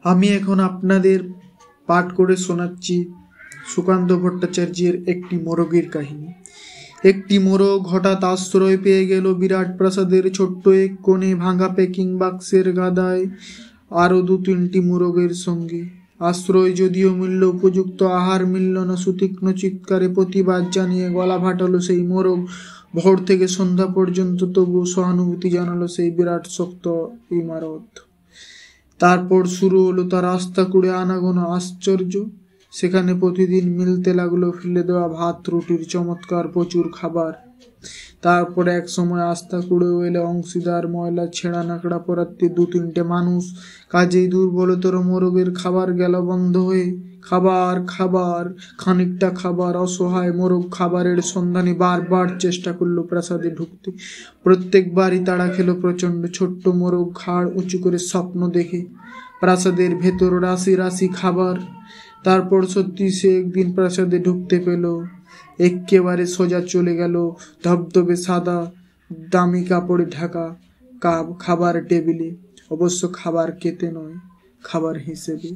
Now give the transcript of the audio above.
আমি এখন আপনাদের পাঠ করে শোনাচ্ছি সুকান্ত ভট্টাচার্যের একটি মোরগের কাহিনী। একটি মোরগ হঠাৎ আশ্রয় পেয়ে গেল বিরাট প্রাসাদের ছোট্ট এক কোণে, ভাঙা প্যাকিং বাক্সের গাদায় আরও 2-3টি মোরগের সঙ্গে। আশ্রয় যদিও মিলল, উপযুক্ত আহার মিলল না। সুতীক্ষ্ণ চিৎকারে প্রতিবাদ জানিয়ে গলা ফাটালো সেই মোরগ। ভোর থেকে সন্ধ্যা পর্যন্ত তবুও সহানুভূতি জানালো সেই বিরাট শক্ত ইমারত। তারপর শুরু হলো তার আস্থা কুড়ে আনাগোনা আশ্চর্য। সেখানে প্রতিদিন মিলতে লাগলো ফেলে দেওয়া ভাত রুটির চমৎকার প্রচুর খাবার। তারপরে এক সময় আস্থা কুড়েও এলে অংশীদার, ময়লা ছেঁড়া নাকড়া পরাত্তি 2-3টে মানুষ। কাজেই দুর্বলতর মোরগের খাবার গেল বন্ধ হয়ে। খাবার খাবার খানিকটা খাবার। অসহায় মোরগ খাবারের সন্ধানে বারবার চেষ্টা করলো প্রাসাদে ঢুকতে। প্রত্যেকবারই তাড়া খেলো প্রচণ্ড। ছোট্ট মোরগ ঘাড় উঁচু করে স্বপ্ন দেখে প্রাসাদের ভেতর রাশি রাশি খাবার। তারপর সত্যি সে একদিন প্রাসাদে ঢুকতে পেল। এক্কেবারে সোজা চলে গেল ধবধবে সাদা দামি কাপড়ে ঢাকা খাবার টেবিলে। অবশ্য খাবার খেতে নয়, খাবার হিসেবে।